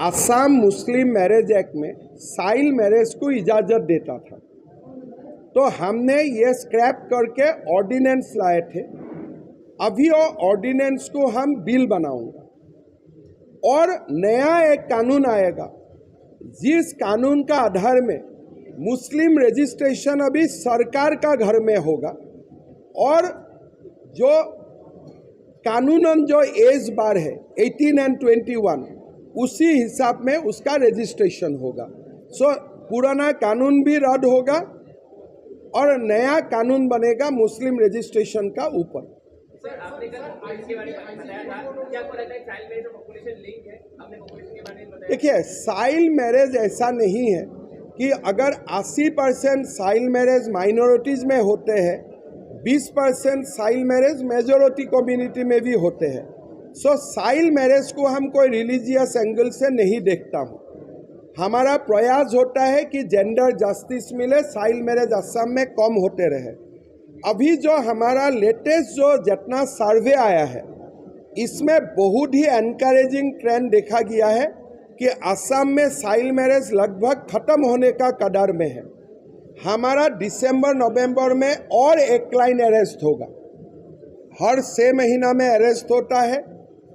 आसाम मुस्लिम marriage act में child marriage को इजाज़त देता था, तो हमने ये स्क्रैप करके ऑर्डिनेंस लाए थे। अभी वो ऑर्डिनेंस को हम बिल बनाऊंगा और नया एक कानून आएगा, जिस कानून का आधार में मुस्लिम रजिस्ट्रेशन अभी सरकार का घर में होगा और जो कानूनन जो एज बार है 18 एंड 21 उसी हिसाब में उसका रजिस्ट्रेशन होगा। सो पुराना कानून भी रद्द होगा और नया कानून बनेगा मुस्लिम रजिस्ट्रेशन का ऊपर। सर, आपने कल इसके बारे में बताया था, क्या आपको लगता है चाइल्ड मैरिज और पॉपुलेशन लिंक है? आपने पॉपुलेशन के बारे में बताया। देखिए, चाइल्ड मैरिज ऐसा नहीं है कि अगर 80% चाइल्ड मैरिज माइनॉरिटीज़ में होते हैं, 20% चाइल्ड मैरिज मेजॉरिटी कम्युनिटी में भी होते हैं। सो चाइल्ड मैरिज को हम कोई रिलीजियस एंगल से नहीं देखता हूँ। हमारा प्रयास होता है कि जेंडर जस्टिस मिले, चाइल्ड मैरिज असम में कम होते रहे। अभी जो हमारा लेटेस्ट जो जितना सर्वे आया है, इसमें बहुत ही एनकरेजिंग ट्रेंड देखा गया है कि असम में चाइल्ड मैरिज लगभग खत्म होने का कगार में है। हमारा दिसंबर नवंबर में और एक क्लाइंट अरेस्ट होगा, हर 6 महीना में अरेस्ट होता है।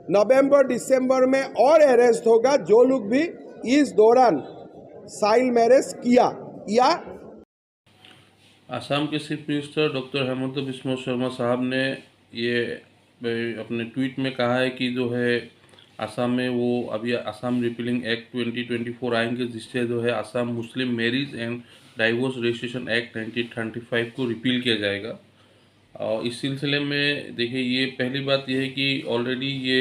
नवंबर दिसंबर में और अरेस्ट होगा जो लोग भी इस दौरान चाइल्ड मैरिज किया या। असम के chief minister doctor Hemant Biswa Sharma साहब ने ये अपने ट्वीट में कहा है कि जो है असम में वो अभी असम रिपीलिंग एक्ट 2024 आएंगे, जिससे जो है असम मुस्लिम marriage and divorce registration act 1935 को रिपील किया जाएगा। और इस सिलसिले में देखिए, ये पहली बात यह है कि ऑलरेडी ये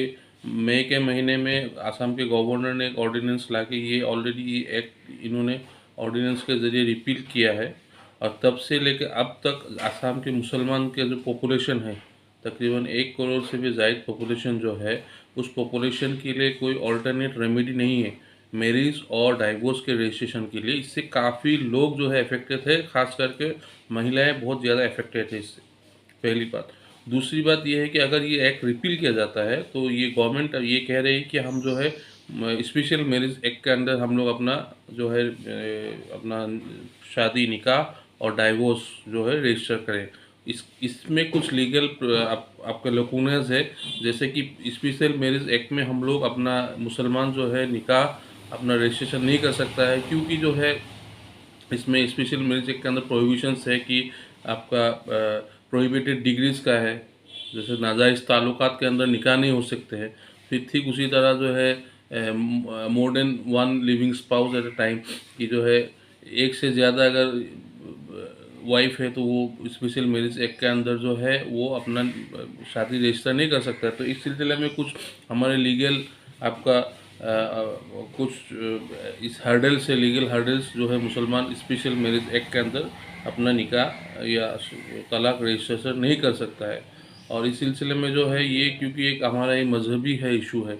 मई के महीने में असम के गवर्नर ने एक ऑर्डिनेंस लाके ये ऑलरेडी ये एक्ट इन्होंने ऑर्डिनेंस के ज़रिए रिपील किया है। और तब से लेकर अब तक असम के मुसलमान के जो पॉपुलेशन है, तकरीबन 1 करोड़ से भी ज़ायद पॉपुलेशन जो है, उस पॉपुलेशन के लिए कोई ऑल्टरनेट रेमेडी नहीं है मैरिज और डाइवोर्स के रजिस्ट्रेशन के लिए। इससे काफ़ी लोग जो है अफेक्टेड है, ख़ास करके महिलाएं बहुत ज़्यादा अफेक्टेड है इससे, पहली बात। दूसरी बात यह है कि अगर ये एक्ट रिपील किया जाता है तो ये गवर्नमेंट ये कह रही है कि हम जो है स्पेशल मैरिज एक्ट के अंदर हम लोग अपना जो है अपना शादी, निकाह और डाइवोर्स जो है रजिस्टर करें। इसमें कुछ लीगल आपका लकूनेस है, जैसे कि स्पेशल मैरिज एक्ट में हम लोग अपना मुसलमान जो है निकाह अपना रजिस्ट्रेशन नहीं कर सकता है, क्योंकि जो है इसमें स्पेशल मैरिज एक्ट के अंदर प्रोहिबिशंस है कि आपका प्रोहिबिटेड डिग्रीज का है, जैसे नाजायज़ ताल्लुकात के अंदर निकाह नहीं हो सकते हैं। फिर ठीक उसी तरह जो है more than 1 living spouse at a time, कि जो है एक से ज़्यादा अगर वाइफ है तो वो स्पेशल मैरिज एक्ट के अंदर जो है वो अपना शादी रजिस्टर नहीं कर सकता। तो इस सिलसिले में कुछ हमारे लीगल आपका कुछ इस हर्डल से लीगल हर्डल्स जो है मुसलमान स्पेशल मैरिज एक्ट के अंदर अपना निकाह या तलाक रजिस्ट्रेशन नहीं कर सकता है। और इस सिलसिले में जो है ये, क्योंकि एक हमारा ये मजहबी है इशू है,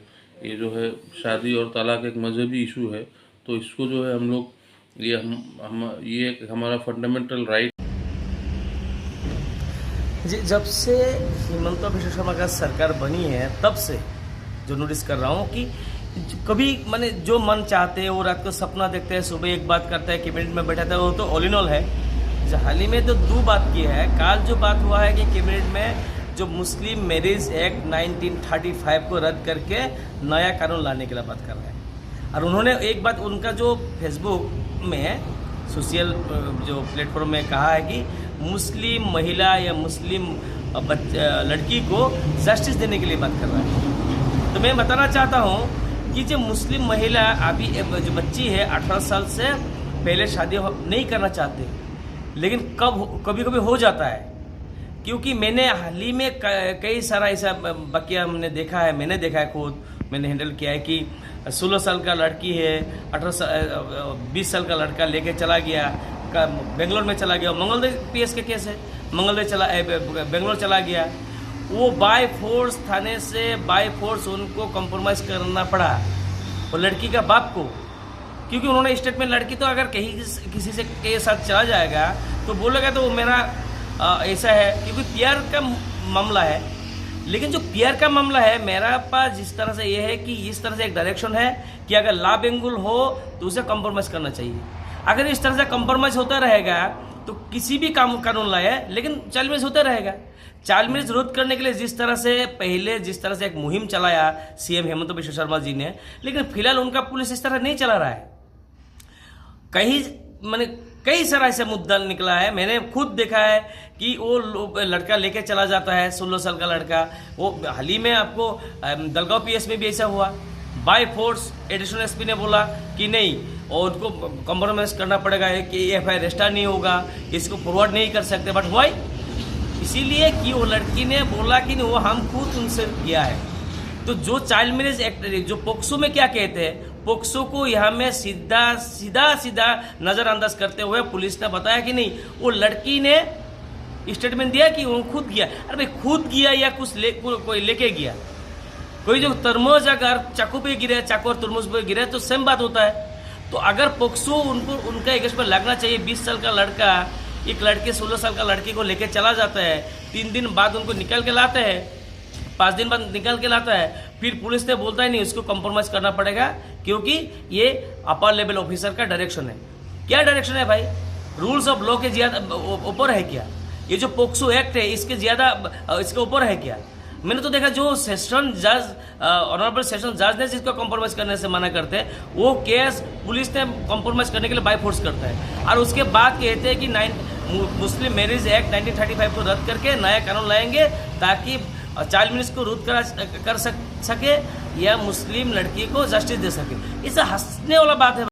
ये जो है शादी और तलाक एक मजहबी इशू है, तो इसको जो है हम लोग ये एक हमारा फंडामेंटल राइट। जी, जब से हिमंता बिस्वा शर्मा का सरकार बनी है तब से जो नोटिस कर रहा हूँ कि कभी मैंने जो मन चाहते हैं वो रात को सपना देखते हैं, सुबह एक बात करता है, कैबिनेट में बैठा था, वो तो ऑल इन ऑल है। हाल ही में तो 2 बात की है। कल जो बात हुआ है कि कैबिनेट में जो मुस्लिम मैरिज एक्ट 1935 को रद्द करके नया कानून लाने के लिए बात कर रहे हैं। और उन्होंने एक बात उनका जो फेसबुक में सोशल जो प्लेटफॉर्म में कहा है कि मुस्लिम महिला या मुस्लिम लड़की को जस्टिस देने के लिए बात कर रहा है। तो मैं बताना चाहता हूँ कि जो मुस्लिम महिला अभी जो बच्ची है 18 साल से पहले शादी नहीं करना चाहते, लेकिन कभी कभी हो जाता है, क्योंकि मैंने हाल ही में कई सारा ऐसा वाकया हमने देखा है, मैंने देखा है, खुद मैंने हैंडल किया है कि 16 साल का लड़की है, 20 साल का लड़का लेके चला गया, बेंगलोर में चला गया, मंगलदे पीएस के केस है, मंगलदे बेंगलोर चला गया, वो बाय फोर्स थाने से बाय फोर्स उनको कंप्रोमाइज़ करना पड़ा वो लड़की का बाप को, क्योंकि उन्होंने स्टेटमेंट, लड़की तो अगर कहीं किसी से के साथ चला जाएगा तो बोलेगा तो वो मेरा ऐसा है, क्योंकि प्यार का मामला है। लेकिन जो पीआर का मामला है, मेरा पास जिस तरह से ये है कि इस तरह से एक डायरेक्शन है कि अगर ला बेंगुल हो तो उसे कंप्रोमाइज़ करना चाहिए। अगर इस तरह से कंप्रोमाइज़ होता रहेगा तो किसी भी कानून लाए लेकिन चाइल्ड मैरिज होता रहेगा। चाइल्ड मैरिज रोध करने के लिए जिस तरह से एक मुहिम चलाया सीएम हेमंत बिश्व शर्मा जी ने, लेकिन फिलहाल उनका पुलिस इस तरह नहीं चला रहा है। कई सारा ऐसा मुद्दा निकला है, मैंने खुद देखा है कि वो लड़का लेके चला जाता है, 16 साल का लड़का। वो हाल ही में आपको दलगांव पीएस में भी ऐसा हुआ, बाय फोर्स एडिशनल एसपी ने बोला कि नहीं और उनको कॉम्प्रोमाइज करना पड़ेगा कि एफआईआर रजिस्टर नहीं होगा, इसको फॉरवर्ड नहीं कर सकते। But why? इसीलिए कि वो लड़की ने बोला कि नहीं, वो हम खुद उनसे किया है। तो जो चाइल्ड मैरिज एक्ट, जो पोक्सो में क्या कहते हैं, पोक्सो को यहाँ में सीधा नज़रअंदाज करते हुए पुलिस ने बताया कि नहीं, वो लड़की ने स्टेटमेंट दिया कि वो खुद गया। अरे भाई, खुद गया या कोई लेके गया? कोई जो तरमूज अगर चाकू पे गिरे, चाकू और तरमूज पे गिरे तो सेम बात होता है। तो अगर पोक्सो उनका एक पर लगना चाहिए। 20 साल का लड़का एक लड़के 16 साल का लड़के को लेके चला जाता है, 3 दिन बाद उनको निकल के लाते हैं, 5 दिन बाद निकल के लाता है, फिर पुलिस ने बोलता है नहीं, उसको कंप्रोमाइज करना पड़ेगा क्योंकि ये अपर लेवल ऑफिसर का डायरेक्शन है। क्या डायरेक्शन है भाई? रूल्स ऑफ लॉ के ज़्यादा ऊपर है क्या? ये जो पोक्सो एक्ट है इसके ऊपर है क्या? मैंने तो देखा जो सेशन जज, ऑनरेबल सेशन जज ने जिसको कंप्रोमाइज करने से मना करते हैं, वो केस पुलिस ने कंप्रोमाइज करने के लिए बाय फोर्स करता है। और उसके बाद कहते हैं कि मुस्लिम मैरिज एक्ट 1935 को रद्द करके नया कानून लाएंगे ताकि चाइल्ड मैरिज को रद्द कर सके या मुस्लिम लड़की को जस्टिस दे सके। इससे हंसने वाला बात है।